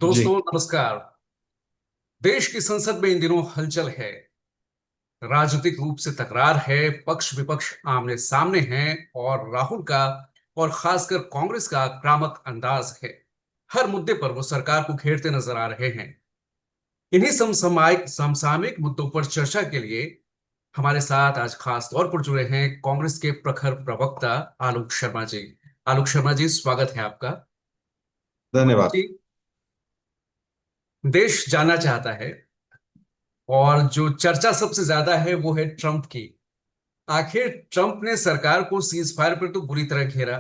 जी। दोस्तों नमस्कार। देश की संसद में इन दिनों हलचल है। राजनीतिक रूप से तकरार है, पक्ष विपक्ष आमने सामने हैं और राहुल का और खासकर कांग्रेस का आक्रामक अंदाज है। हर मुद्दे पर वो सरकार को घेरते नजर आ रहे हैं। इन्हीं समसामयिक मुद्दों पर चर्चा के लिए हमारे साथ आज खास तौर पर जुड़े हैं कांग्रेस के प्रखर प्रवक्ता आलोक शर्मा जी। आलोक शर्मा जी, स्वागत है आपका। धन्यवाद। जी, देश जानना चाहता है और जो चर्चा सबसे ज्यादा है वो है ट्रंप की। आखिर ट्रंप ने सरकार को सीज फायर पर तो बुरी तरह घेरा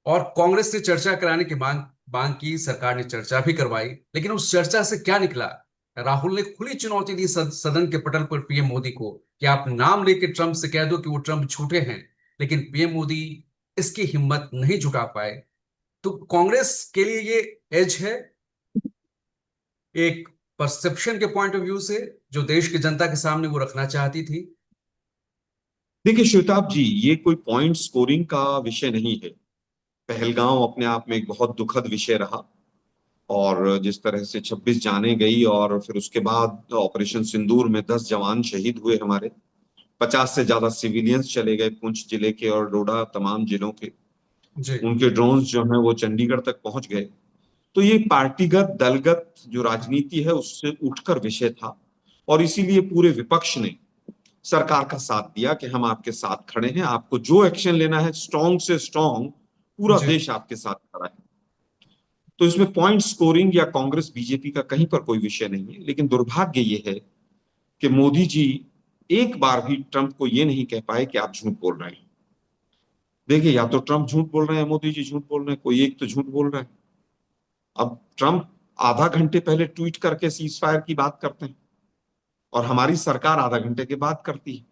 और कांग्रेस ने चर्चा कराने की मांग मांग की। सरकार ने चर्चा भी करवाई, लेकिन उस चर्चा से क्या निकला? राहुल ने खुली चुनौती दी सदन के पटल पर पीएम मोदी को कि आप नाम लेके ट्रंप से कह दो कि वो ट्रंप झूठे हैं। लेकिन पीएम मोदी इसकी हिम्मत नहीं जुटा पाए। तो कांग्रेस के लिए ये एज है, एक परसेप्शन के पॉइंट ऑफ व्यू से, जो देश की जनता के सामने वो रखना चाहती थी। देखिए श्वेताब जी, ये कोई पॉइंट स्कोरिंग का विषय नहीं है। पहलगांव अपने आप में एक बहुत दुखद विषय रहा। और जिस तरह से 26 जानें गई और फिर उसके बाद ऑपरेशन सिंदूर में 10 जवान शहीद हुए हमारे, 50 से ज्यादा सिविलियंस चले गए पुंछ जिले के और डोडा तमाम जिलों के। जी। उनके ड्रोन्स जो हैं वो चंडीगढ़ तक पहुंच गए। तो ये पार्टीगत दलगत जो राजनीति है उससे उठकर विषय था। और इसीलिए पूरे विपक्ष ने सरकार का साथ दिया कि हम आपके साथ खड़े हैं, आपको जो एक्शन लेना है स्ट्रांग से स्ट्रांग, पूरा जी। देश आपके साथ खड़ा है। तो इसमें पॉइंट स्कोरिंग या कांग्रेस बीजेपी का कहीं पर कोई विषय नहीं है। लेकिन दुर्भाग्य ये है कि मोदी जी एक बार भी ट्रंप को ये नहीं कह पाए कि आप झूठ बोल रहे हैं। देखिए, या तो ट्रंप झूठ बोल रहे हैं, मोदी जी झूठ बोल रहे हैं, कोई एक तो झूठ बोल रहा है। अब ट्रंप आधा घंटे पहले ट्वीट करके सीज फायर की बात करते हैं और हमारी सरकार आधा घंटे के बाद करती है।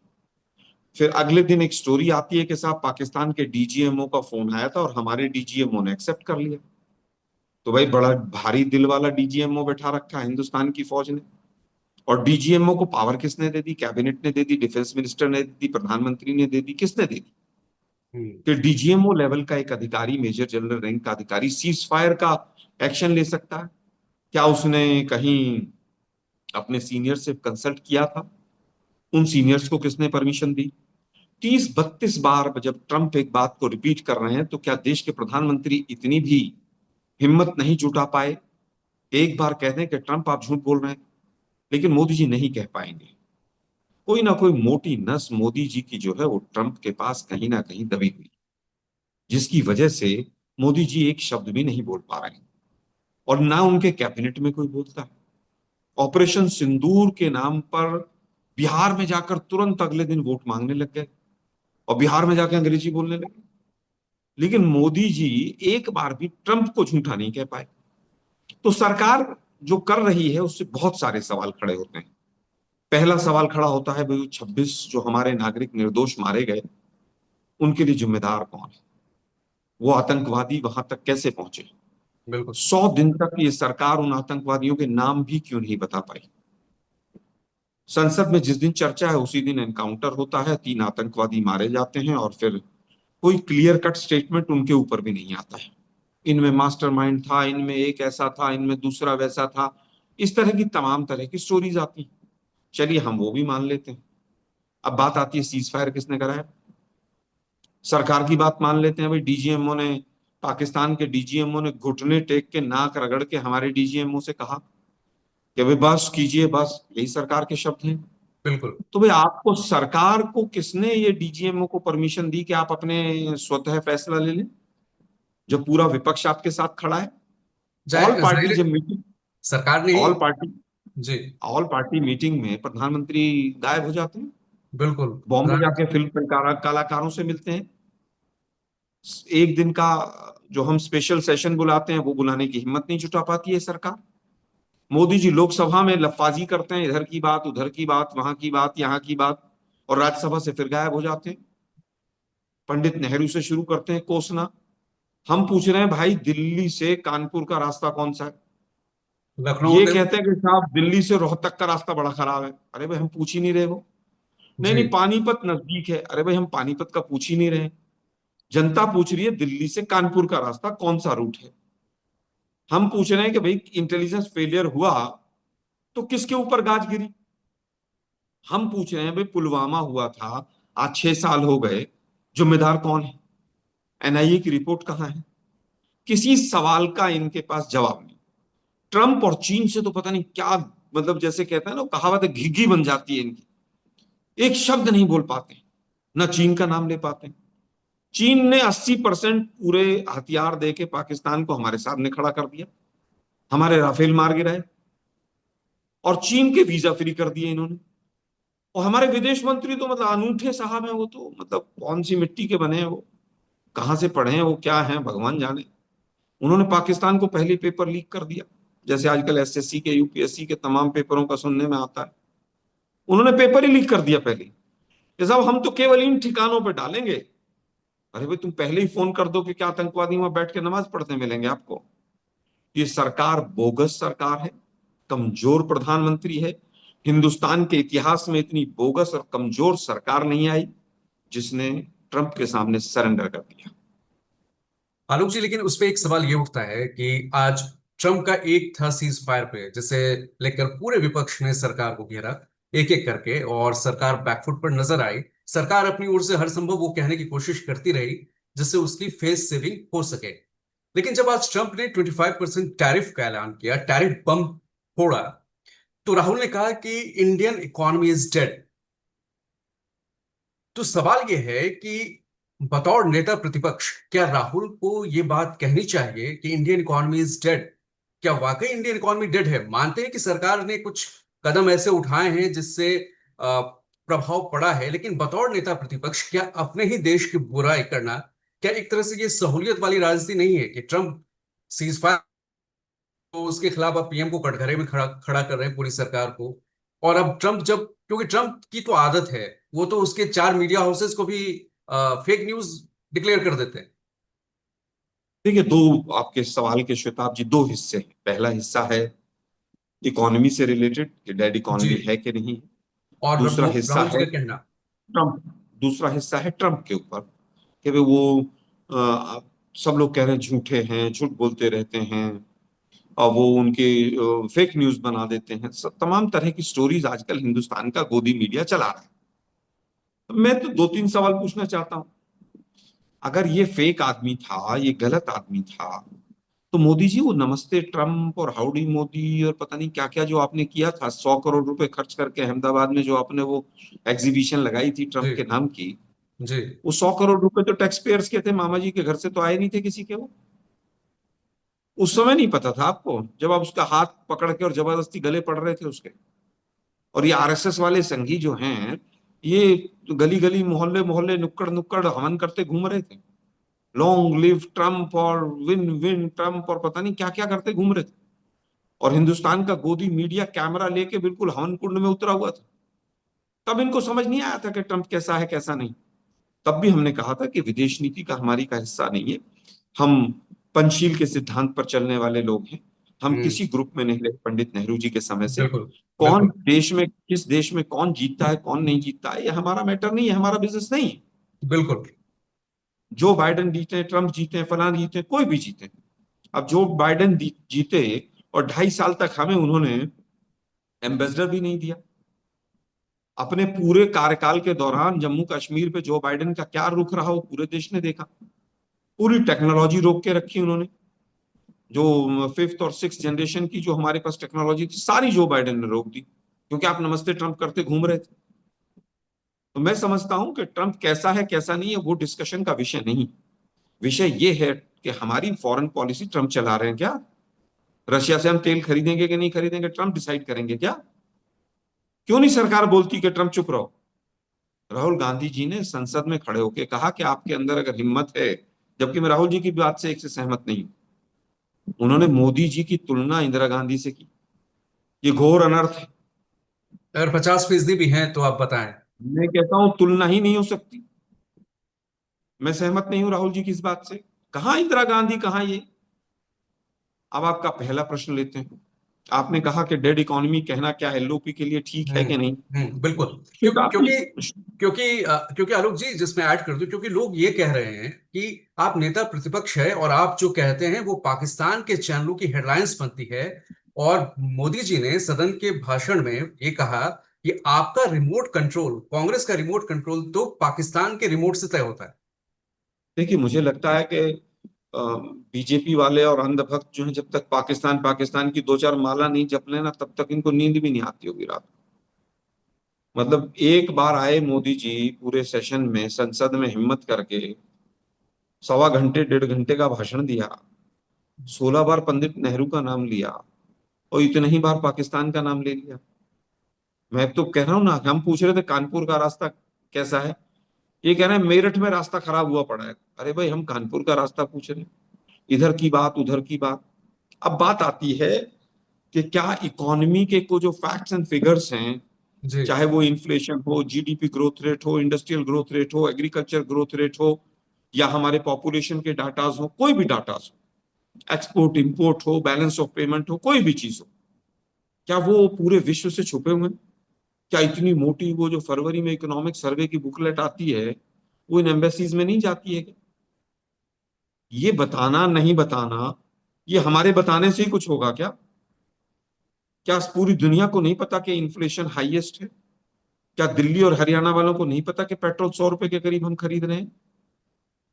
फिर अगले दिन एक स्टोरी आती है कि साहब पाकिस्तान के डीजीएमओ का फोन आया था और हमारे डीजीएमओ ने एक्सेप्ट कर लिया। तो भाई, बड़ा भारी दिल वाला डीजीएमओ बैठा रखा है हिंदुस्तान की फौज ने। और डीजीएमओ को पावर किसने दे दी? कैबिनेट ने दे दी, डिफेंस मिनिस्टर ने दे दी, प्रधानमंत्री ने दे दी, किसने दे दी? हम्म। कि डीजीएमओ लेवल का एक अधिकारी, मेजर जनरल रैंक का अधिकारी सीज फायर का एक्शन ले सकता है? क्या उसने कहीं अपने सीनियर से कंसल्ट किया था? उन सीनियर्स को किसने परमिशन दी? 30-32 बार जब ट्रंप एक बात को रिपीट कर रहे हैं, तो क्या देश के प्रधानमंत्री इतनी भी हिम्मत नहीं जुटा पाए एक बार कह दें कि ट्रंप आप झूठ बोल रहे हैं? लेकिन मोदी जी नहीं कह पाएंगे। कोई ना कोई मोटी नस मोदी जी की जो है वो ट्रंप के पास कहीं ना कहीं दबी हुई, जिसकी वजह से मोदी जी एक शब्द भी नहीं बोल पा रहे हैं। और ना उनके कैबिनेट में कोई बोलता है। ऑपरेशन सिंदूर के नाम पर बिहार में जाकर तुरंत अगले दिन वोट मांगने लग गए और बिहार में जाकर अंग्रेजी बोलने लगे। लेकिन मोदी जी एक बार भी ट्रंप को झूठा नहीं कह पाए। तो सरकार जो कर रही है उससे बहुत सारे सवाल खड़े होते हैं। पहला सवाल खड़ा होता है, भाई 26 जो हमारे नागरिक निर्दोष मारे गए, उनके लिए जिम्मेदार कौन है? वो आतंकवादी वहां तक कैसे पहुंचे? बिल्कुल। 100 दिन तक ये सरकार उन आतंकवादियों के नाम भी क्यों नहीं बता पाई? संसद में जिस दिन चर्चा है उसी दिन एनकाउंटर होता है, 3 आतंकवादी मारे जाते हैं और फिर कोई क्लियर कट स्टेटमेंट उनके ऊपर भी नहीं आता है। इनमें मास्टरमाइंड था, इनमें एक ऐसा था, इनमें दूसरा वैसा था। इस तरह की तमाम तरह की स्टोरीज आती हैं। चलिए, हम वो भी मान लेते हैं। अब बात आती है सीज फायर किसने कराया। सरकार की बात मान लेते हैं, भाई डीजीएमओ ने, पाकिस्तान के डीजीएमओ ने घुटने टेक के नाक रगड़ के हमारे डीजीएमओ से कहा कि भाई बस कीजिए, बस, यही सरकार के शब्द हैं। बिल्कुल। तो भाई, आपको सरकार को किसने ये डीजीएमओ को परमिशन दी कि आप अपने स्वतः फैसला ले लें, जब पूरा विपक्ष आपके साथ खड़ा है? ऑल पार्टी जाहिर जब मीटिंग, सरकार ने ही। ऑल पार्टी जी। ऑल पार्टी मीटिंग में प्रधानमंत्री गायब हो जाते हैं, बिल्कुल। बॉम्बे जाके फिल्म कलाकारों से मिलते हैं। एक दिन का जो हम स्पेशल सेशन बुलाते हैं वो बुलाने की हिम्मत नहीं जुटा पाती है सरकार। मोदी जी लोकसभा में लफाजी करते हैं, इधर की बात उधर की बात, वहां की बात यहाँ की बात, और राज्यसभा से फिर गायब हो जाते हैं। पंडित नेहरू से शुरू करते हैं कोसना। हम पूछ रहे हैं, भाई दिल्ली से कानपुर का रास्ता कौन सा है? लखनऊ ये ने। कहते हैं कि साहब दिल्ली से रोहतक का रास्ता बड़ा खराब है। अरे भाई, हम पूछ ही नहीं रहे वो। नहीं नहीं, जी। पानीपत नजदीक है। अरे भाई, हम पानीपत का पूछ ही नहीं रहे। जनता पूछ रही है दिल्ली से कानपुर का रास्ता कौन सा रूट है। हम पूछ रहे हैं कि भाई इंटेलिजेंस फेलियर हुआ तो किसके ऊपर गाज गिरी। हम पूछ रहे हैं भाई पुलवामा हुआ था, आज 6 साल हो गए, जिम्मेदार कौन है? एनआईए की रिपोर्ट कहाँ है? किसी सवाल का इनके पास जवाब नहीं। ट्रंप और चीन से तो पता नहीं क्या, मतलब जैसे कहते हैं ना, कहावत है, घिघी बन जाती है इनकी। एक शब्द नहीं बोल पाते, ना चीन का नाम ले पाते। चीन ने 80% पूरे हथियार दे के पाकिस्तान को हमारे सामने खड़ा कर दिया, हमारे राफेल मार गिराए, और चीन के वीजा फ्री कर दिए इन्होंने। और हमारे विदेश मंत्री तो मतलब अनूठे साहब हैं, वो तो मतलब कौन सी मिट्टी के बने हैं वो, कहाँ से पढ़े हैं वो, क्या हैं भगवान जाने। उन्होंने पाकिस्तान को पहले पेपर लीक कर दिया, जैसे आजकल एसएससी के यूपीएससी के तमाम पेपरों का सुनने में आता है। उन्होंने पेपर ही लीक कर दिया पहले कि साहब हम तो केवल इन ठिकानों पर डालेंगे। अरे भाई तुम पहले ही फोन कर दो कि क्या आतंकवादी वहां बैठ के नमाज पढ़ते मिलेंगे आपको। ये सरकार बोगस सरकार है, कमजोर प्रधानमंत्री है। हिंदुस्तान के इतिहास में इतनी बोगस और कमजोर सरकार नहीं आई जिसने ट्रंप के सामने सरेंडर कर दिया। आलोक जी, लेकिन उस पे एक सवाल ये उठता है कि आज ट्रम्प का एक था सीज फायर पे, जिसे लेकर पूरे विपक्ष ने सरकार को घेरा एक एक करके, और सरकार बैकफुट पर नजर आई। सरकार अपनी ओर से हर संभव वो कहने की कोशिश करती रही जिससे उसकी फेस सेविंग हो सके। लेकिन जब आज ट्रंप ने 25% टैरिफ का ऐलान किया, टैरिफ बम फोड़ा, तो राहुल ने कहा कि इंडियन इकोनॉमी इज डेड। तो सवाल यह है कि बतौर नेता प्रतिपक्ष, क्या राहुल को यह बात कहनी चाहिए कि इंडियन इकोनॉमी इज डेड? क्या वाकई इंडियन इकोनॉमी डेड है? मानते हैं कि सरकार ने कुछ कदम ऐसे उठाए हैं जिससे प्रभाव पड़ा है, लेकिन बतौर नेता प्रतिपक्ष क्या अपने ही देश की बुराई करना, क्या एक तरह से ये सहूलियत वाली राजनीति नहीं है कि ट्रंप सीज फायर, तो उसके खिलाफ अब पीएम को कटघरे में खड़ा खड़ा कर रहे हैं पूरी सरकार को। और अब ट्रंप जब, क्योंकि ट्रंप की तो आदत है, वो तो उसके 4 मीडिया हाउसेस को भी फेक न्यूज डिक्लेयर कर देते हैं। देखिए, दो आपके सवाल के श्वेताब जी, दो हिस्से हैं। पहला हिस्सा है इकोनॉमी से रिलेटेड कि डेड जी। इकोनॉमी है कि नहीं। और दूसरा हिस्सा राहुल जी है का कहना। ट्रंप दूसरा हिस्सा है ट्रंप के ऊपर कि भाई वो अ, सब लोग कह रहे हैं झूठे हैं, झूठ बोलते रहते हैं, और वो उनके फेक न्यूज बना देते हैं। सब तमाम तरह की स्टोरीज आजकल हिंदुस्तान का गोदी मीडिया चला रहा है। तो मैं तो दो तीन सवाल पूछना चाहता हूं। अगर ये फेक आदमी था, ये गलत आदमी था, तो मोदी जी वो नमस्ते ट्रम्प और हाउडी मोदी और पता नहीं क्या क्या जो आपने किया था, 100 करोड़ रुपए खर्च करके अहमदाबाद में जो आपने वो एग्जीबिशन लगाई थी जी। ट्रम्प के नाम की, जी। वो 100 करोड़ रुपए तो टैक्स पेयर्स के थे, मामा जी के घर से तो आए नहीं थे किसी के वो। उस समय नहीं पता था आपको, जब आप उसका हाथ पकड़ के और जबरदस्ती गले पड़ रहे थे उसके। और ये आरएसएस वाले संघी जो हैं, ये गली गली मोहल्ले मोहल्ले नुक्कड़ नुक्कड़ हवन करते घूम रहे थे, लॉन्ग लिव ट्रम्प और विन विन ट्रम्प और पता नहीं क्या क्या करते घूम रहे थे। और हिंदुस्तान का गोदी मीडिया कैमरा लेके बिल्कुल हवन कुंड में उतरा हुआ था। तब इनको समझ नहीं आया था कि ट्रंप कैसा है कैसा नहीं। तब भी हमने कहा था कि विदेश नीति का हमारी का हिस्सा नहीं है। हम पंचशील के सिद्धांत पर चलने वाले लोग हैं। हम हम्म। किसी ग्रुप में नहीं रहे पंडित नेहरू जी के समय से। बिल्कुल। कौन बिल्कुल। देश में, किस देश में कौन जीतता है कौन नहीं जीतता है, ये हमारा मैटर नहीं है, हमारा बिजनेस नहीं है। बिल्कुल। जो बाइडेन जीते, ट्रंप जीते, फलान जीते, कोई भी जीते। अब जो बाइडेन जीते और 2.5 साल तक हमें उन्होंने एम्बेसडर भी नहीं दिया। अपने पूरे कार्यकाल के दौरान जम्मू कश्मीर पे जो बाइडेन का क्या रुख रहा वो पूरे देश ने देखा। पूरी टेक्नोलॉजी रोक के रखी उन्होंने। जो फिफ्थ और सिक्स जनरेशन की जो हमारे पास टेक्नोलॉजी थी, सारी जो बाइडेन ने रोक दी, क्योंकि आप नमस्ते ट्रंप करते घूम रहे थे। तो मैं समझता हूं कि ट्रंप कैसा है कैसा नहीं है वो डिस्कशन का विषय नहीं। विषय ये है कि हमारी फॉरेन पॉलिसी ट्रंप चला रहे हैं क्या? रशिया से हम तेल खरीदेंगे कि नहीं खरीदेंगे, ट्रंप डिसाइड करेंगे क्या? क्यों नहीं सरकार बोलती कि ट्रंप चुप रहो? राहुल गांधी जी ने संसद में खड़े होकर कहा कि आपके अंदर अगर हिम्मत है, जबकि मैं राहुल जी की बात से एक से सहमत नहीं हूं। उन्होंने मोदी जी की तुलना इंदिरा गांधी से की। ये घोर अनर्थ है। अगर 50% भी हैं तो आप बताएं। मैं कहता हूं तुलना ही नहीं हो सकती। मैं सहमत नहीं हूं राहुल जी की इस बात से। कहां इंदिरा गांधी, कहां ये। अब आपका पहला प्रश्न लेते हैं। आपने कहा कि डेड इकोनॉमी कहना क्या एलओपी के लिए ठीक है कि नहीं? बिल्कुल। श्वेताब जी, क्योंकि क्योंकि आलोक जी, जिसमें ऐड कर दूं, क्योंकि लोग ये कह रहे हैं कि आप नेता प्रतिपक्ष है और आप जो कहते हैं वो पाकिस्तान के चैनलों की हेडलाइंस बनती है। और मोदी जी ने सदन के भाषण में ये कहा कि आपका रिमोट कंट्रोल, कांग्रेस का रिमोट कंट्रोल तो पाकिस्तान के रिमोट से तय होता है। देखिए मुझे लगता है कि बीजेपी वाले और अंधभक्त जो हैं, जब तक पाकिस्तान पाकिस्तान की दो चार माला नहीं जप लेना, तब तक इनको नींद भी नहीं आती होगी रात को। मतलब एक बार आए मोदी जी पूरे सेशन में संसद में हिम्मत करके 1.25 घंटे 1.5 घंटे का भाषण दिया, 16 बार पंडित नेहरू का नाम लिया और इतने ही बार पाकिस्तान का नाम ले लिया। मैं तो कह रहा हूं ना, हम पूछ रहे थे कानपुर का रास्ता कैसा है, ये कह रहे हैं मेरठ में रास्ता खराब हुआ पड़ा है। अरे भाई, हम कानपुर का रास्ता पूछ रहे हैं, इधर की बात उधर की बात। अब बात आती है कि क्या इकोनॉमी के को जो फैक्ट्स एंड फिगर्स हैं, जी। चाहे वो इन्फ्लेशन हो, जीडीपी ग्रोथ रेट हो, इंडस्ट्रियल ग्रोथ रेट हो, एग्रीकल्चर ग्रोथ रेट हो, या हमारे पॉपुलेशन के डाटाज हो, कोई भी डाटाज हो, एक्सपोर्ट इंपोर्ट हो, बैलेंस ऑफ पेमेंट हो, कोई भी चीज हो, क्या वो पूरे विश्व से छुपे हुए हैं? क्या इतनी मोटी वो जो फरवरी में इकोनॉमिक सर्वे की बुकलेट आती है, वो इन एम्बेसीज में नहीं जाती है? ये बताना नहीं बताना, ये हमारे बताने से ही कुछ होगा क्या? क्या पूरी दुनिया को नहीं पता कि इन्फ्लेशन हाईएस्ट है? क्या दिल्ली और हरियाणा वालों को नहीं पता कि पेट्रोल 100 रुपए के करीब हम खरीद रहे हैं?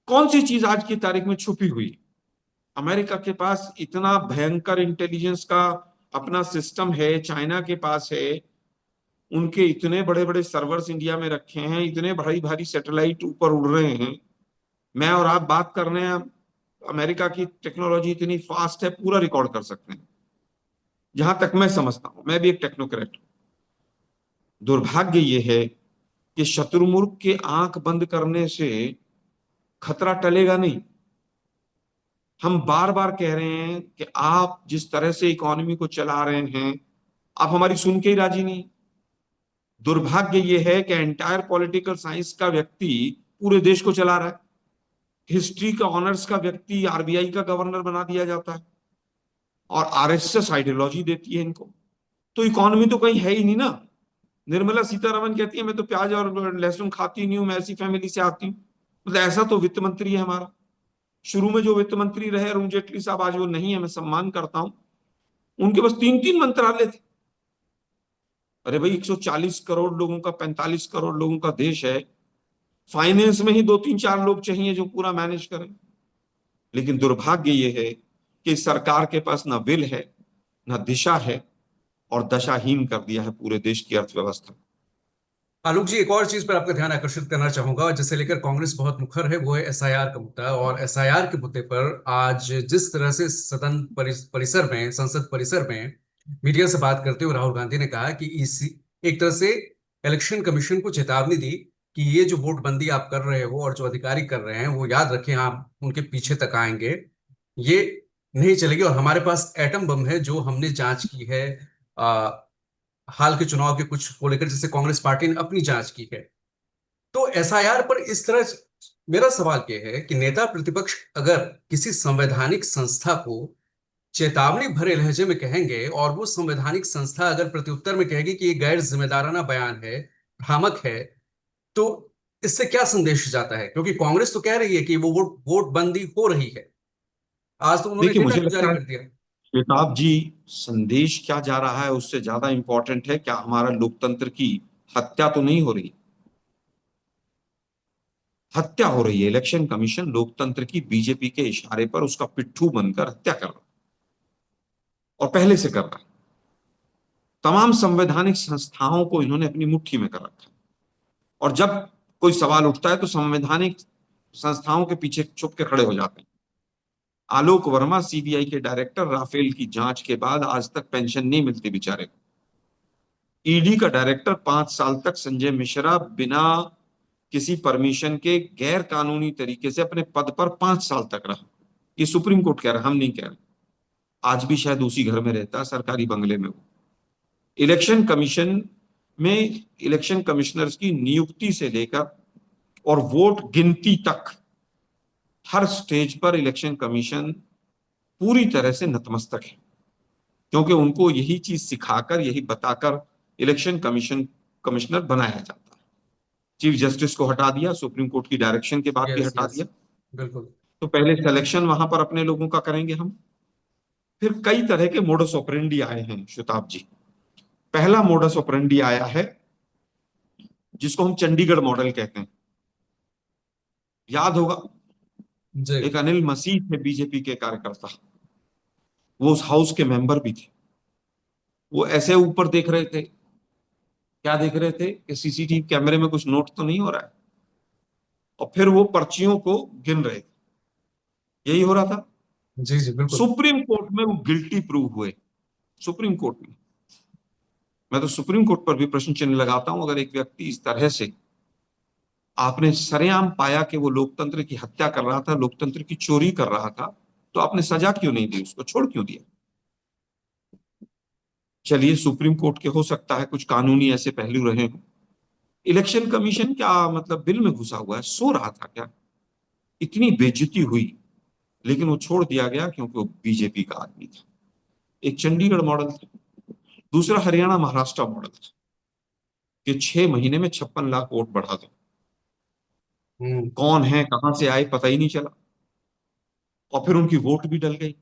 कौन सी चीज आज की तारीख में छुपी हुई? अमेरिका के पास इतना भयंकर इंटेलिजेंस का अपना सिस्टम है, चाइना के पास है, उनके इतने बड़े बड़े सर्वर्स इंडिया में रखे हैं, इतने भारी भारी सैटेलाइट ऊपर उड़ रहे हैं। मैं और आप बात कर रहे हैं, अमेरिका की टेक्नोलॉजी इतनी फास्ट है, पूरा रिकॉर्ड कर सकते हैं। जहां तक मैं समझता हूं, मैं भी एक टेक्नोक्रेट हूं, दुर्भाग्य ये है कि शत्रुमुर्ख के आंख बंद करने से खतरा टलेगा नहीं। हम बार बार कह रहे हैं कि आप जिस तरह से इकोनॉमी को चला रहे हैं, आप हमारी सुन के ही राजी नहीं। दुर्भाग्य ये है कि एंटायर पॉलिटिकल साइंस का व्यक्ति पूरे देश को चला रहा है, हिस्ट्री का ऑनर्स का व्यक्ति आरबीआई का गवर्नर बना दिया जाता है, और आरएसएस आइडियोलॉजी देती है इनको। तो इकोनॉमी तो कहीं है ही नहीं ना। निर्मला सीतारमन कहती है मैं तो प्याज और लहसुन खाती नहीं हूं, मैं ऐसी फैमिली से आती हूँ। मतलब ऐसा तो वित्त मंत्री है हमारा। शुरू में जो वित्त मंत्री रहे अरुण जेटली साहब, आज वो नहीं है, मैं सम्मान करता हूं, उनके पास 3 3 मंत्रालय थे। अरे भाई, 140 करोड़ लोगों का, 45 करोड़ लोगों का देश है, फाइनेंस में ही 2 3 4 लोग चाहिए जो पूरा मैनेज करें। लेकिन दुर्भाग्य ये है कि इस सरकार के पास ना विल है, ना दिशा है, और दशाहीन कर दिया है पूरे देश की अर्थव्यवस्था। आलोक जी, एक और चीज पर आपका ध्यान आकर्षित करना चाहूंगा जिसे लेकर कांग्रेस बहुत मुखर है, वो है एसआईआर का मुद्दा। और एसआईआर के मुद्दे पर आज जिस तरह से सदन परिसर में, संसद परिसर में मीडिया से बात करते हुए राहुल गांधी ने कहा कि इसी एक तरह से इलेक्शन कमीशन को चेतावनी दी कि ये जो वोटबंदी आप कर रहे हो और जो अधिकारी कर रहे हैं वो याद रखें, आप उनके पीछे तक आएंगे, ये नहीं चलेगी। और हमारे पास एटम बम है जो हमने जांच की है हाल के चुनाव के कुछ को लेकर, जिसे कांग्रेस पार्टी ने अपनी जांच की है। तो एसआईआर पर इस तरह मेरा सवाल यह है कि नेता प्रतिपक्ष अगर किसी संवैधानिक संस्था को चेतावनी भरे लहजे में कहेंगे और वो संवैधानिक संस्था अगर प्रत्युत्तर में कहेगी कि ये गैर जिम्मेदाराना बयान है, भ्रामक है, तो इससे क्या संदेश जाता है? क्योंकि कांग्रेस तो कह रही है कि वो वोट बंदी हो रही है, आज तो उन्होंने देखिए डेटा मुझे जारी लगता है कर दिया। श्वेताब जी, संदेश क्या जा रहा है उससे ज्यादा इंपॉर्टेंट है क्या हमारा लोकतंत्र की हत्या तो नहीं हो रही? हत्या हो रही है। इलेक्शन कमीशन लोकतंत्र की बीजेपी के इशारे पर उसका पिट्ठू बनकर हत्या कर रहा है, और पहले से कर रहा है। तमाम संवैधानिक संस्थाओं को इन्होंने अपनी मुट्ठी में कर रखा है, और जब कोई सवाल उठता है तो संवैधानिक संस्थाओं के पीछे छुप के खड़े हो जाते हैं। आलोक वर्मा सीबीआई के डायरेक्टर, राफेल की जांच के बाद आज तक पेंशन नहीं मिलती बेचारे को। ईडी का डायरेक्टर 5 साल तक संजय मिश्रा बिना किसी परमिशन के गैर कानूनी तरीके से अपने पद पर 5 साल तक रहा। ये सुप्रीम कोर्ट कह रहा है, हम नहीं कह रहे। आज भी शायद उसी घर में रहता है, सरकारी बंगले में वो। इलेक्शन कमीशन में इलेक्शन कमिश्नर्स की नियुक्ति से लेकर और वोट गिनती तक हर स्टेज पर इलेक्शन कमीशन पूरी तरह से नतमस्तक है। क्योंकि उनको यही चीज सिखाकर, यही बताकर इलेक्शन कमिश्नर बनाया जाता है। चीफ जस्टिस को हटा दिया, सुप्रीम कोर्ट की डायरेक्शन के बाद भी यस हटा यस, दिया। बिल्कुल। तो पहले सिलेक्शन वहां पर अपने लोगों का करेंगे हम। फिर कई तरह के मोडस ऑपरेंडी आए हैं शताब जी। पहला मोडस ऑपरेंडी आया है जिसको हम चंडीगढ़ मॉडल कहते हैं। याद होगा, जी एक अनिल मसीह थे बीजेपी के कार्यकर्ता, वो उस हाउस के मेंबर भी थे। वो ऐसे ऊपर देख रहे थे, क्या देख रहे थे कि सीसीटीवी कैमरे में कुछ नोट तो नहीं हो रहा है, और फिर वो पर्चियों को गिन रहे थे। यही हो रहा था। जी जी, बिल्कुल। सुप्रीम कोर्ट में वो गिल्टी प्रूव हुए। सुप्रीम कोर्ट में, मैं तो सुप्रीम कोर्ट पर भी प्रश्न चिन्ह लगाता हूं। अगर एक व्यक्ति इस तरह से, आपने सरेआम पाया कि वो लोकतंत्र की हत्या कर रहा था, लोकतंत्र की चोरी कर रहा था, तो आपने सजा क्यों नहीं दी, उसको छोड़ क्यों दिया? चलिए, सुप्रीम कोर्ट के हो सकता है कुछ कानूनी ऐसे पहलू रहे हों। इलेक्शन कमीशन क्या मतलब बिल में घुसा हुआ है, सो रहा था क्या? इतनी बेइज्जती हुई, लेकिन वो छोड़ दिया गया क्योंकि वो बीजेपी का आदमी था। एक चंडीगढ़ मॉडल था। दूसरा हरियाणा महाराष्ट्र मॉडल था कि 6 महीने में 56 लाख वोट बढ़ा दो। हम्म। कौन है, कहां से आए, पता ही नहीं चला। और फिर उनकी वोट भी डल गई।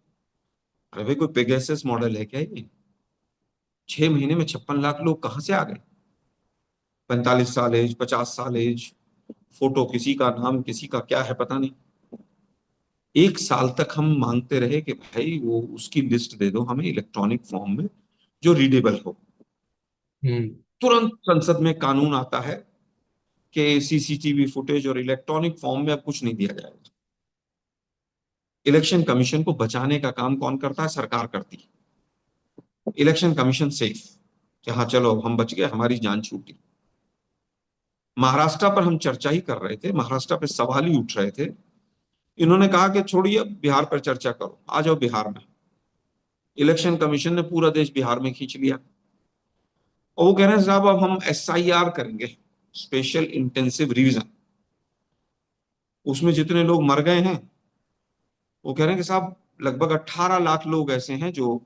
अरे भाई, कोई पेगासस मॉडल है क्या ये? 6 महीने में 56 लाख लोग कहां से आ गए? 45 साल एज, 50 साल एज, फोटो किसी का, नाम किसी का, क्या है पता नहीं। 1 साल तक हम मांगते रहे कि भाई वो उसकी लिस्ट दे दो हमें इलेक्ट्रॉनिक फॉर्म में, जो रीडेबल हो। हम्म। तुरंत संसद में कानून आता है कि सीसीटीवी फुटेज और इलेक्ट्रॉनिक फॉर्म में अब कुछ नहीं दिया जाएगा। इलेक्शन कमीशन को बचाने का काम कौन करता है? सरकार करती है। इलेक्शन कमीशन सेफ, कि हाँ चलो अब हम बच गए, हमारी जान छूटी। महाराष्ट्र पर हम चर्चा ही कर रहे थे, महाराष्ट्र पे सवाल ही उठ रहे थे। इन्होंने कहा कि छोड़िए, अब बिहार पर चर्चा करो, आ जाओ बिहार में। इलेक्शन कमीशन ने पूरा देश बिहार में खींच लिया। और वो कह रहे हैं साहब अब हम एसआईआर करेंगे, स्पेशल इंटेंसिव रिवीजन। उसमें जितने लोग मर गए हैं, वो कह रहे हैं कि साहब लगभग 18 लाख लोग ऐसे हैं जो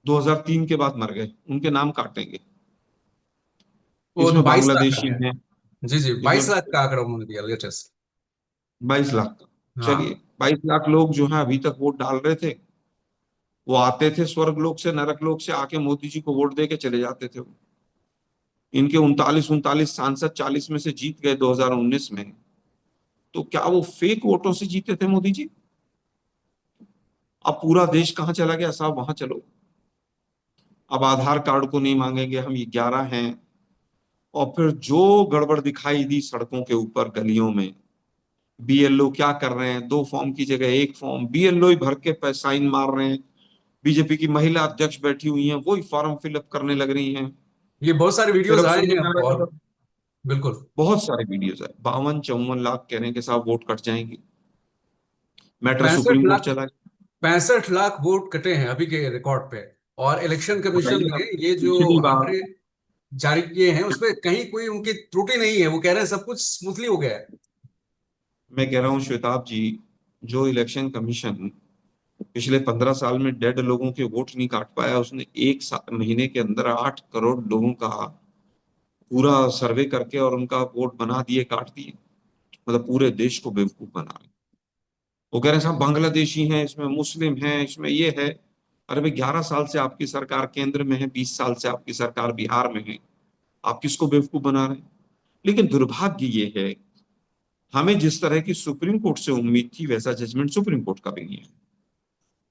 2003 के बाद मर गए, उनके नाम काटेंगे। वो इसमें 22 लाख बांग्लादेशी है। हैं, जी जी, इसमें 22 लाख का आंकड़ा उन्होंने दिया लेटेस्ट। 22 लाख का। चलिए, हाँ। 22 लाख लोग जो हैं अभी तक वोट डाल रहे थे। वो आते थे स्वर्ग लोक से, नरक लोक से, आके मोदी जी को वोट दे के चले जाते थे। इनके 39 39 सांसद 40 में से जीत गए 2019 में। तो क्या वो फेक वोटों से जीते थे मोदी जी? अब पूरा देश कहाँ चला गया साहब? वहां चलो। अब आधार कार्ड को नहीं मांगेंगे हम, ये 11 हैं। और फिर जो गड़बड़ दिखाई दी सड़कों के ऊपर, गलियों में, बीएलओ क्या कर रहे हैं, 2 फॉर्म की जगह एक फॉर्म, बीएलओ ही भर के साइन मार रहे हैं। बीजेपी की महिला अध्यक्ष बैठी हुई हैं, वही फॉर्म फिलअप करने लग रही हैं। ये बहुत सारे फिर वीडियोस अब आए सुनने हैं में आ अब, रहा और है, बिल्कुल। बहुत सारे वीडियोज है, 52 54 लाख कह रहे हैं कि साहब वोट कट जाएंगे। मैटर 65 सुप्रीम कोर्ट लाख, चला गया। 65 लाख वोट कटे हैं अभी के रिकॉर्ड पे। और इलेक्शन कमीशन बताइए ने आप, ये जो पिछली बार, आंकड़े जारी किए हैं उसमें कहीं कोई उनकी त्रुटि नहीं है। वो कह रहे हैं सब कुछ स्मूथली हो गया है। मैं कह रहा हूँ श्वेताब जी, जो इलेक्शन कमीशन पिछले 15 साल में डेड लोगों के वोट नहीं काट पाया, उसने एक महीने के अंदर 8 करोड़ लोगों का पूरा सर्वे करके और उनका वोट बना दिए, काट दिए। मतलब पूरे देश को बेवकूफ बना रहे। वो कह रहे हैं साहब बांग्लादेशी हैं, इसमें मुस्लिम हैं, इसमें ये है। अरे भाई, 11 साल से आपकी सरकार केंद्र में है, 20 साल से आपकी सरकार बिहार में है। आप किसको बेवकूफ बना रहे हैं? लेकिन दुर्भाग्य ये है, हमें जिस तरह की सुप्रीम कोर्ट से उम्मीद थी वैसा जजमेंट सुप्रीम कोर्ट का भी नहीं है।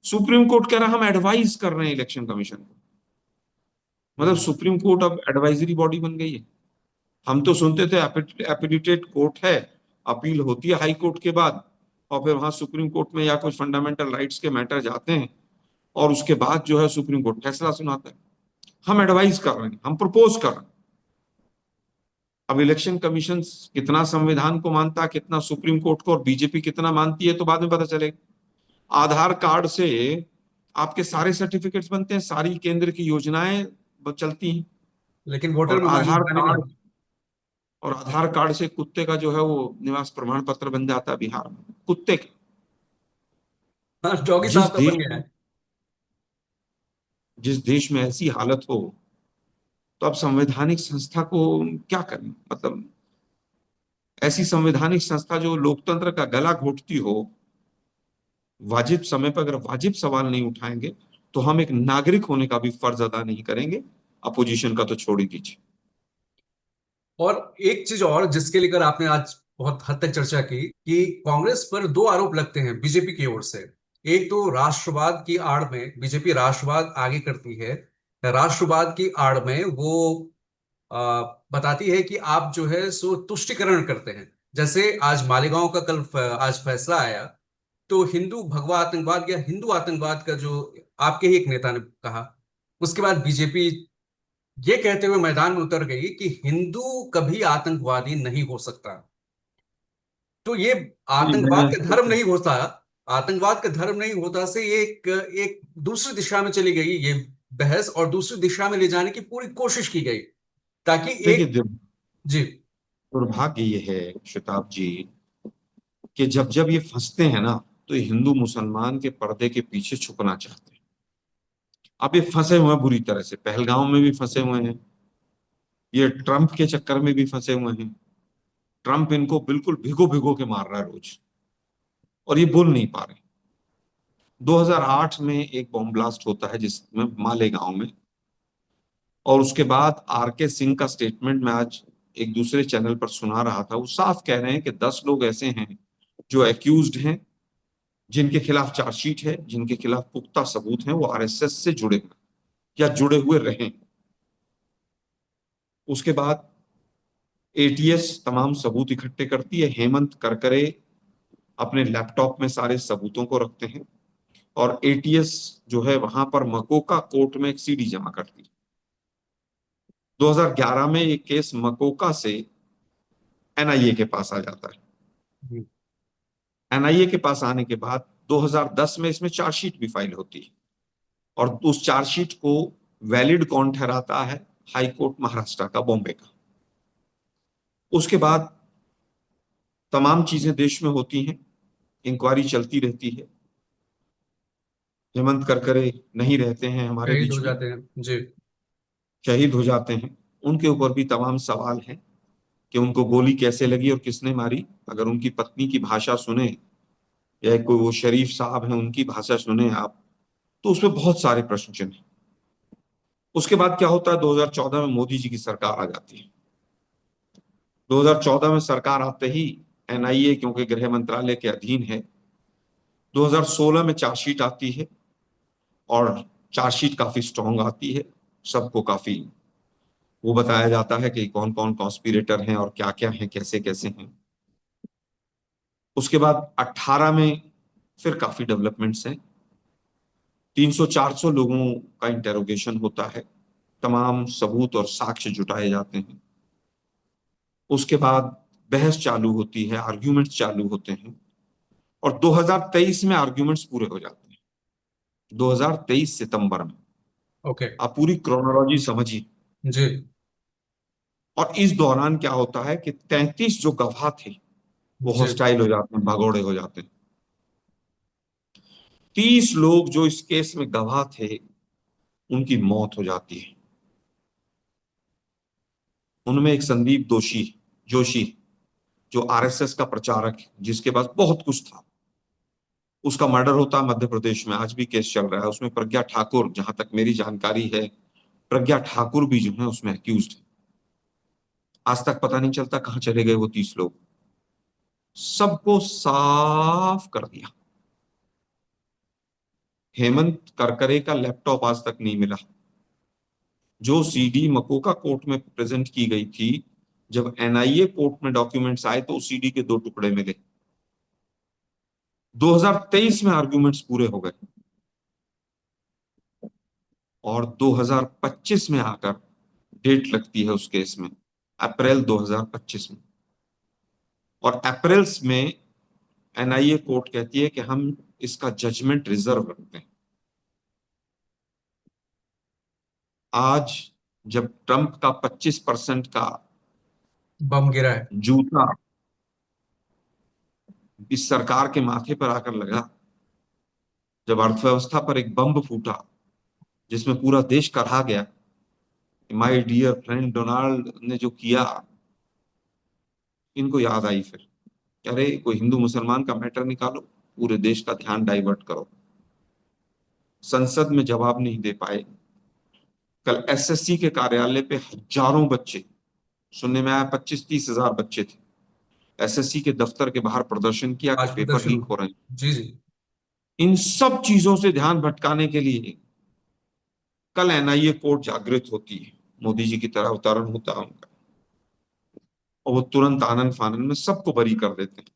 सुप्रीम कोर्ट कह रहा है हम एडवाइज कर रहे हैं इलेक्शन कमीशन को। मतलब हम्म। सुप्रीम कोर्ट अब एडवाइजरी बॉडी बन गई है। हम तो सुनते थे एपिडिटेट कोर्ट है, अपील होती है हाई कोर्ट के बाद, और फिर वहां सुप्रीम कोर्ट में या कुछ फंडामेंटल राइट्स के मैटर जाते हैं, और उसके बाद जो है सुप्रीम कोर्ट फैसला सुनाता है। हम एडवाइज कर रहे हैं, हम प्रपोज कर रहे हैं। अब इलेक्शन कमीशन कितना संविधान को मानता है, कितना सुप्रीम कोर्ट को, और बीजेपी कितना मानती है, तो बाद में पता चलेगा। आधार कार्ड से आपके सारे सर्टिफिकेट्स बनते हैं, सारी केंद्र की योजनाएं चलती हैं। लेकिन वोटर और आधार माने नहीं। कार्ड, और आधार कार्ड से कुत्ते का जो है वो निवास प्रमाण पत्र बन जाता है बिहार में, कुत्ते का। हाँ, डॉगी जिस साहब का देश बन गया में है। जिस देश में ऐसी हालत हो, तो अब संवैधानिक संस्था को क्या करें? मतलब ऐसी संवैधानिक संस्था जो लोकतंत्र का गला घोटती हो, वाजिब समय पर अगर वाजिब सवाल नहीं उठाएंगे, तो हम एक नागरिक होने का भी फर्ज अदा नहीं करेंगे, अपोजिशन का तो छोड़ ही दीजिए। और एक चीज और जिसके लेकर आपने आज बहुत हद तक चर्चा की कि कांग्रेस पर दो आरोप लगते हैं बीजेपी की ओर से। एक तो राष्ट्रवाद की आड़ में बीजेपी राष्ट्रवाद आगे करती है, राष्ट्रवाद की आड़ में वो बताती है कि आप जो है सो तुष्टिकरण करते हैं। जैसे आज मालेगांव का आज फैसला आया, तो हिंदू भगवा आतंकवाद या हिंदू आतंकवाद का जो आपके ही एक नेता ने कहा, उसके बाद बीजेपी ये कहते हुए मैदान में उतर गई कि हिंदू कभी आतंकवादी नहीं हो सकता। तो ये जी, आतंकवाद मैं का धर्म नहीं होता, आतंकवाद का धर्म नहीं होता से ये एक एक दूसरी दिशा में चली गई ये बहस, और दूसरी दिशा में ले जाने की पूरी कोशिश की गई ताकि देखिए, एक। जी। दुर्भाग्य ये है शताब जी, कि जब जब ये फंसते हैं ना, तो ये हिंदू मुसलमान के पर्दे के पीछे छुपना चाहते हैं। अब ये फंसे हुए हैं बुरी तरह से, पहलगाम में भी फंसे हुए हैं, ये ट्रंप के चक्कर में भी फंसे हुए हैं। ट्रंप इनको बिल्कुल भिगो भिगो के मार रहा है रोज, और ये बोल नहीं पा रहे। 2008 में एक बॉम्ब ब्लास्ट होता है जिसमें मालेगांव में, और उसके बाद आर के सिंह का स्टेटमेंट मैं आज एक दूसरे चैनल पर सुना रहा था। वो साफ कह रहे हैं कि 10 लोग ऐसे हैं जो एक्यूज्ड हैं, जिनके खिलाफ चार्जशीट है, जिनके खिलाफ पुख्ता सबूत हैं, वो आरएसएस से जुड़े हैं या जुड़े हुए रहे। उसके बाद एटीएस तमाम सबूत इकट्ठे करती है, हेमंत करकरे अपने लैपटॉप में सारे सबूतों को रखते हैं, और एटीएस जो है वहां पर मकोका कोर्ट में एक सीडी जमा करती है। 2011 में एक केस मकोका से एनआईए के पास आ जाता है। हम्म। एनआईए के पास आने के बाद 2010 में इसमें चार्जशीट भी फाइल होती है, और उस चार्जशीट को वैलिड कौन ठहराता है? हाई कोर्ट महाराष्ट्र का, बॉम्बे का। उसके बाद तमाम चीजें देश में होती हैं, इंक्वायरी चलती रहती है। हेमंत करकरे नहीं रहते हैं हमारे शहीद हो बीच में, जाते हैं जी। शहीद हो जाते हैं। उनके ऊपर भी तमाम सवाल हैं कि उनको गोली कैसे लगी और किसने मारी। अगर उनकी पत्नी की भाषा सुने, या कोई वो शरीफ साहब हैं उनकी भाषा सुने आप, तो उसमें बहुत सारे प्रश्न चिन्ह हैं। उसके बाद क्या होता है? 2014 में मोदी जी की सरकार आ जाती है। 2014 में सरकार आते ही एनआईए, क्योंकि गृह मंत्रालय के अधीन है, 2016 में चार्जशीट आती है, और चार्जशीट काफी स्ट्रांग आती है। सबको काफी वो बताया जाता है कि कौन कौन कॉन्स्पिरेटर हैं और क्या क्या हैं, कैसे कैसे हैं। उसके बाद 18 में फिर काफी डेवलपमेंट्स हैं। 300-400 लोगों का इंटेरोगेशन होता है, तमाम सबूत और साक्ष्य जुटाए जाते हैं। उसके बाद बहस चालू होती है, आर्ग्यूमेंट्स चालू होते हैं, और 2023 में आर्ग्यूमेंट्स पूरे हो जाते हैं, 2023 सितंबर में। ओके। आप पूरी क्रोनोलॉजी समझिए। जी। और इस दौरान क्या होता है कि 33 जो गवाह थे वो जी। हॉस्टाइल हो जाते हैं, भगोड़े हो जाते हैं। 30 लोग जो इस केस में गवाह थे, उनकी मौत हो जाती है। उनमें एक संदीप दोषी जोशी, जो आरएसएस का प्रचारक है, जिसके पास बहुत कुछ था, उसका मर्डर होता है मध्य प्रदेश में। आज भी केस चल रहा है उसमें। प्रज्ञा ठाकुर, जहां तक मेरी जानकारी है, प्रज्ञा ठाकुर भी जो है उसमें अक्यूज्ड है। आज तक पता नहीं चलता कहां चले गए वो 30 लोग। सबको साफ कर दिया। हेमंत करकरे का लैपटॉप आज तक नहीं मिला। जो सीडी मकोका कोर्ट में प्रेजेंट की गई थी, जब एनआईए कोर्ट में डॉक्यूमेंट्स आए तो उस सीडी के 2 टुकड़े मिले। 2023 में आर्ग्यूमेंट्स पूरे हो गए, और 2025 में आकर डेट लगती है उस केस में, अप्रैल 2025 में। और अप्रैल में एनआईए कोर्ट कहती है कि हम इसका जजमेंट रिजर्व रखते हैं। आज जब ट्रंप का 25% का बम गिरा है। जूता इस सरकार के माथे पर आकर लगा, जब अर्थव्यवस्था पर एक बम फूटा, जिसमें पूरा देश करहा गया। माय डियर फ्रेंड डोनाल्ड ने जो किया, इनको याद आई फिर, अरे कोई हिंदू मुसलमान का मैटर निकालो, पूरे देश का ध्यान डाइवर्ट करो। संसद में जवाब नहीं दे पाए। कल एसएससी के कार्यालय पे हजारों बच्चे, सुनने में आया 25-30 हजार बच्चे थे, एसएससी के दफ्तर के बाहर प्रदर्शन किया कि आज पेपर प्रदर्शन लीक हुआ। हो रहे हैं। जी जी। इन सब चीजों से ध्यान भटकाने के लिए कल एनआईए कोर्ट जागृत होती है, मोदी जी की तरह अवतरण होता है उनका, और वो तुरंत आनन फानन में सबको बरी कर देते हैं।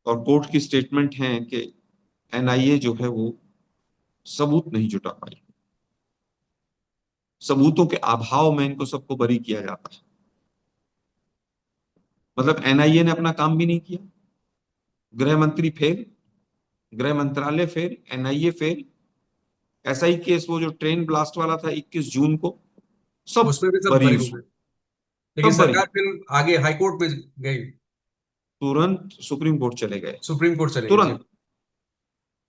और कोर्ट की स्टेटमेंट है कि एनआईए जो है वो सबूत नहीं जुटा पाई, सबूतों के अभाव में इनको सबको बरी किया जाता है। मतलब एनआईए ने अपना काम भी नहीं किया, गृह मंत्री फेल, गृह मंत्रालय फेल, एनआईए फेल। ऐसा ही केस वो जो ट्रेन ब्लास्ट वाला था 21 जून को, सब उसमें भी सब बरी बरी हो उसमें, गए, लेकिन सब बरी। सरकार फिर आगे हाई कोर्ट में गई, तुरंत सुप्रीम कोर्ट चले गए, सुप्रीम कोर्ट चले गई। जी तुरंत।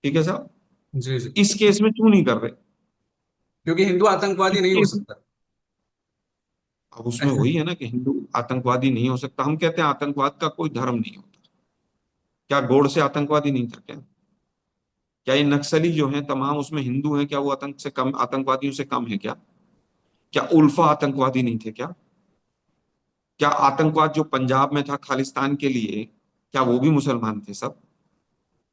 ठीक है साहब, जी जी। इस केस में क्यों नहीं कर रहे? क्योंकि हिंदू इस आतंकवादी नहीं हो केस में, सकता। अब उसमें ऐसे। वही है ना कि हिंदू आतंकवादी नहीं हो सकता। हम कहते हैं आतंकवाद का कोई धर्म नहीं होता। क्या गोड से आतंकवादी नहीं था क्या? क्या ये नक्सली जो हैं तमाम उसमें हिंदू हैं, क्या वो आतंक से कम, आतंकवादियों से कम है क्या? क्या उल्फा आतंकवादी नहीं थे क्या? क्या आतंकवाद जो पंजाब में था खालिस्तान के लिए, क्या वो भी मुसलमान थे सब?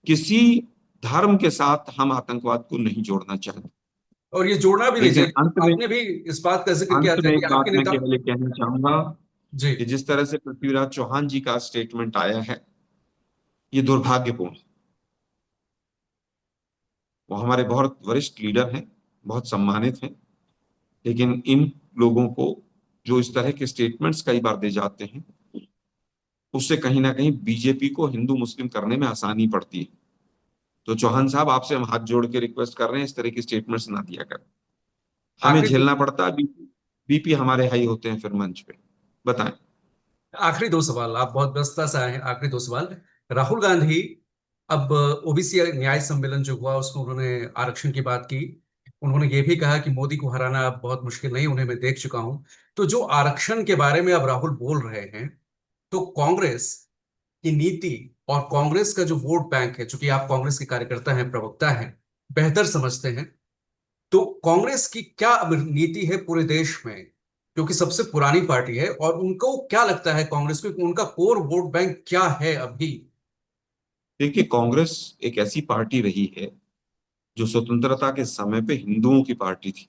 किसी धर्म के साथ हम आतंकवाद को नहीं जोड़ना चाहते। और ये जोड़ना भी नहीं लेकिन चाहिए। आपने भी इस बात का जिक्र किया अंत था में कि एक आपके बात मैं नेता। केवल ये कहना चाहूंगा जी। कि जिस तरह से पृथ्वीराज चौहान जी का स्टेटमेंट आया है, ये दुर्भाग्यपूर्ण है। वो हमारे बहुत वरिष्ठ लीडर हैं, बहुत सम्मानित हैं, लेकिन इन लोगों को जो इस तरह के स्टेटमेंट्स कई बार दे जाते हैं, उससे कहीं ना कहीं बीजेपी को हिंदू मुस्लिम करने में आसानी पड़ती है। तो चौहान साहब, आपसे हम हाथ जोड़ के रिक्वेस्ट कर रहे हैं, इस तरह की स्टेटमेंट्स ना दिया कर। हमें आखिरी झेलना पड़ता है, बीपी बीपी हमारे हाई होते हैं फिर मंच पे। बताएं। आखिरी दो सवाल, आप बहुत व्यस्तता से आए हैं। आखिरी दो सवाल। राहुल गांधी अब ओबीसी न्याय सम्मेलन जो हुआ उसमें उन्होंने आरक्षण की बात की। उन्होंने ये भी कहा कि मोदी को हराना अब बहुत मुश्किल नहीं, उन्हें मैं देख चुका हूं। तो जो आरक्षण के बारे में अब राहुल बोल रहे हैं, तो कांग्रेस की नीति और कांग्रेस का जो वोट बैंक है, चूंकि आप कांग्रेस के कार्यकर्ता हैं, प्रवक्ता हैं, बेहतर समझते हैं, तो कांग्रेस की क्या अब नीति है पूरे देश में, क्योंकि सबसे पुरानी पार्टी है, और उनको क्या लगता है कांग्रेस को कि उनका कोर वोट बैंक क्या है अभी? देखिए, कांग्रेस एक ऐसी पार्टी रही है जो स्वतंत्रता के समय पे हिंदुओं की पार्टी थी।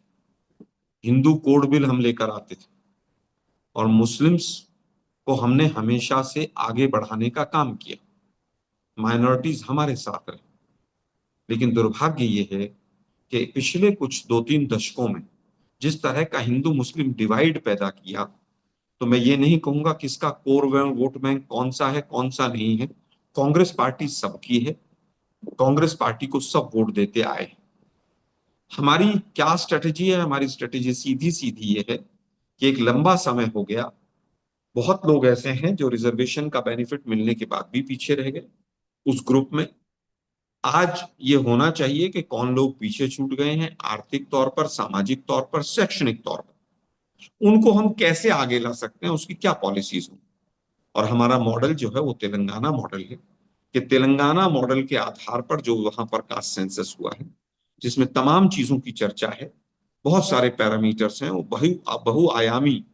हिंदू कोड बिल हम लेकर आते थे, और मुस्लिम्स को हमने हमेशा से आगे बढ़ाने का काम किया। माइनॉरिटीज हमारे साथ रहे। लेकिन दुर्भाग्य ये है कि पिछले कुछ 2-3 दशकों में जिस तरह का हिंदू मुस्लिम डिवाइड पैदा किया, तो मैं ये नहीं कहूंगा कि इसका कोर वोट बैंक कौन सा है कौन सा नहीं है। कांग्रेस पार्टी सबकी है, कांग्रेस पार्टी को सब वोट देते आए हैं। हमारी क्या स्ट्रेटेजी है? हमारी स्ट्रेटेजी सीधी सीधी ये है कि एक लंबा समय हो गया, बहुत लोग ऐसे हैं जो रिजर्वेशन का बेनिफिट मिलने के बाद भी पीछे रह गए। उस ग्रुप में आज ये होना चाहिए कि कौन लोग पीछे छूट गए हैं आर्थिक तौर पर, सामाजिक तौर पर, शैक्षणिक तौर पर, उनको हम कैसे आगे ला सकते हैं, उसकी क्या पॉलिसीज हो। और हमारा मॉडल जो है वो तेलंगाना मॉडल है, कि तेलंगाना मॉडल के आधार पर जो वहां पर कास्ट सेंसस हुआ है, जिसमें तमाम चीजों की चर्चा है, बहुत सारे पैरामीटर्स हैं, वो बहुआयामी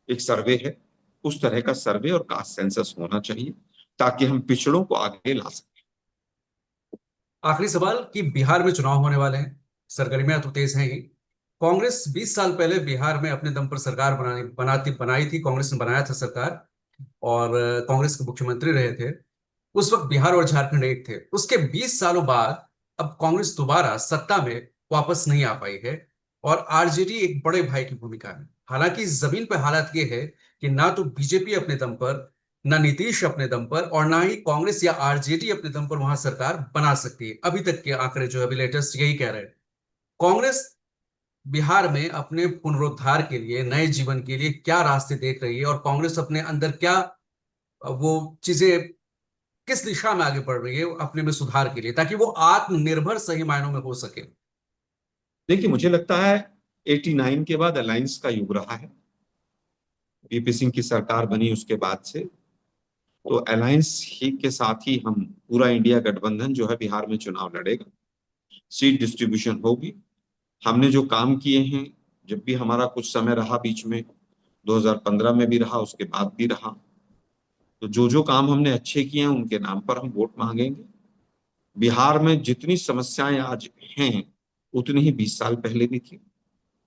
एक सर्वे है। उस तरह का सर्वे और कास्ट सेंसस होना चाहिए ताकि हम पिछड़ों को आगे ला सकें। आखिरी सवाल कि बिहार में चुनाव होने वाले हैं, सरगर्मियां तो तेज हैं ही। कांग्रेस 20 साल पहले बिहार में अपने दम पर सरकार बनाई थी, कांग्रेस ने बनाया था सरकार, और कांग्रेस के मुख्यमंत्री रहे थे। उस वक्त बिहार और झारखंड एक थे। उसके 20 सालों बाद अब कांग्रेस दोबारा सत्ता में वापस नहीं आ पाई है, और आरजेडी एक बड़े भाई की भूमिका में। हालांकि जमीन पर हालात ये है कि ना तो बीजेपी अपने दम पर, ना नीतीश अपने दम पर, और ना ही कांग्रेस या आरजेडी अपने दम पर वहां सरकार बना सकती है। अभी तक के आंकड़े जो है, अभी लेटेस्ट यही कह रहे हैं। कांग्रेस बिहार में अपने पुनरुद्धार के लिए, नए जीवन के लिए क्या रास्ते देख रही है, और कांग्रेस अपने अंदर क्या वो चीजें, किस दिशा में आगे बढ़ रही है अपने में सुधार के लिए, ताकि वो आत्मनिर्भर सही मायनों में हो सके? देखिए, मुझे लगता है 89 के बाद अलायंस का युग रहा है। वीपी सिंह की सरकार बनी उसके बाद से, तो अलायंस ही के साथ ही हम पूरा इंडिया गठबंधन जो है बिहार में चुनाव लड़ेगा। सीट डिस्ट्रीब्यूशन होगी। हमने जो काम किए हैं, जब भी हमारा कुछ समय रहा बीच में, 2015 में भी रहा, उसके बाद भी रहा, तो जो जो काम हमने अच्छे किए हैं उनके नाम पर हम वोट मांगेंगे। बिहार में जितनी समस्याएं आज हैं उतनी ही 20 साल पहले भी थी।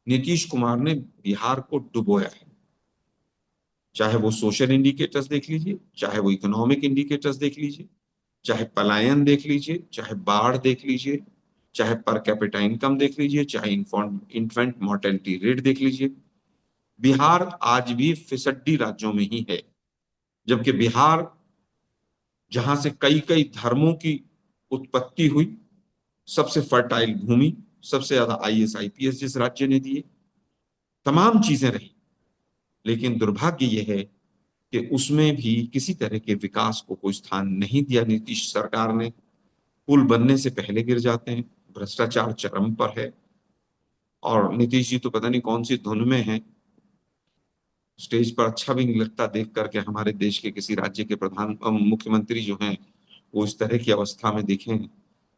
नीतीश कुमार ने बिहार को डुबोया है। चाहे वो सोशल इंडिकेटर्स देख लीजिए, चाहे वो इकोनॉमिक इंडिकेटर्स देख लीजिए, चाहे पलायन देख लीजिए, चाहे बाढ़ देख लीजिए, चाहे पर कैपिटा इनकम देख लीजिए, चाहे इन्फेंट मोर्टेलिटी रेट देख लीजिए। बिहार आज भी फिसड्डी राज्यों में ही है। जबकि बिहार, जहां से कई कई धर्मों की उत्पत्ति हुई, सबसे फर्टाइल भूमि, सबसे ज्यादा आईएएस आईपीएस जिस राज्य ने दिए, तमाम चीजें रही, लेकिन दुर्भाग्य यह है कि उसमें भी किसी तरह के विकास को कोई स्थान नहीं दिया नीतीश सरकार ने। पुल बनने से पहले गिर जाते हैं, भ्रष्टाचार चरम पर है, और नीतीश जी तो पता नहीं कौन सी धुन में है। स्टेज पर अच्छा भी नहीं लगता देख करके हमारे देश के किसी राज्य के मुख्यमंत्री जो हैं वो इस तरह की अवस्था में दिखे हैं।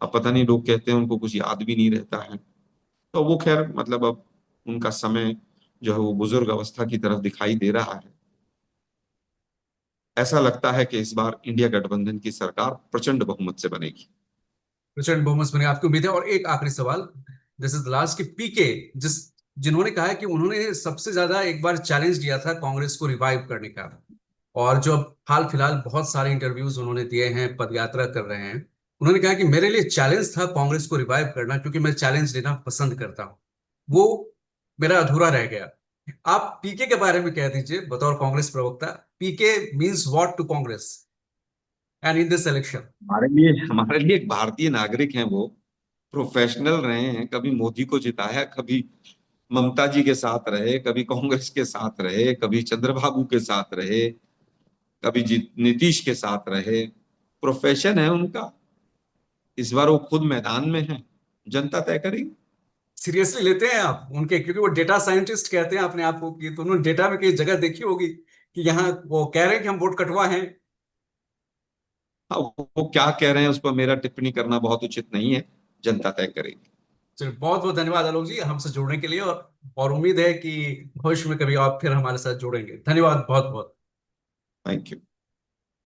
अब पता नहीं, लोग कहते हैं उनको कुछ याद भी नहीं रहता है। तो वो खैर, मतलब अब उनका समय जो है वो बुजुर्ग अवस्था की तरफ दिखाई दे रहा है। ऐसा लगता है कि इस बार इंडिया गठबंधन की सरकार प्रचंड बहुमत से बनेगी। प्रचंड बहुमत बने आपकी उम्मीद है। और एक आखिरी सवाल, दिस इज लास्ट, कि पीके जिन्होंने कहा है कि उन्होंने सबसे ज्यादा एक बार चैलेंज दिया था कांग्रेस को रिवाइव करने का, और जो अब हाल फिलहाल बहुत सारे इंटरव्यूज उन्होंने दिए हैं, पदयात्रा कर रहे हैं, उन्होंने कहा कि मेरे लिए चैलेंज था कांग्रेस को रिवाइव करना, क्योंकि मैं चैलेंज लेना पसंद करता हूं, वो मेरा अधूरा रह गया। आप पीके के बारे में कह दीजिए बतौर कांग्रेस प्रवक्ता, PK means what to Congress and in this election? हमारे लिए एक भारतीय नागरिक हैं वो, प्रोफेशनल रहे हैं, कभी मोदी को जिताया, कभी ममता जी के साथ रहे, कभी कांग्रेस के साथ रहे, कभी चंद्रबाबू के साथ रहे, कभी नीतीश के साथ रहे। प्रोफेशन है उनका। इस बार वो खुद मैदान में है, जनता तय करेगी। सीरियसली लेते हैं आप उनके, क्योंकि वो डेटा साइंटिस्ट कहते हैं अपने आप को, कि तो उन्होंने डेटा में कई जगह देखी होगी कि यहाँ वो कह रहे हैं कि हम वोट कटवा हैं। हाँ, वो क्या कह रहे हैं उस पर मेरा टिप्पणी करना बहुत उचित नहीं है। जनता तय करेगी। चलिए, बहुत बहुत धन्यवाद आलोक जी हमसे जुड़ने के लिए, और उम्मीद है कि भविष्य में कभी आप फिर हमारे साथ जुड़ेंगे। धन्यवाद बहुत बहुत। Thank you.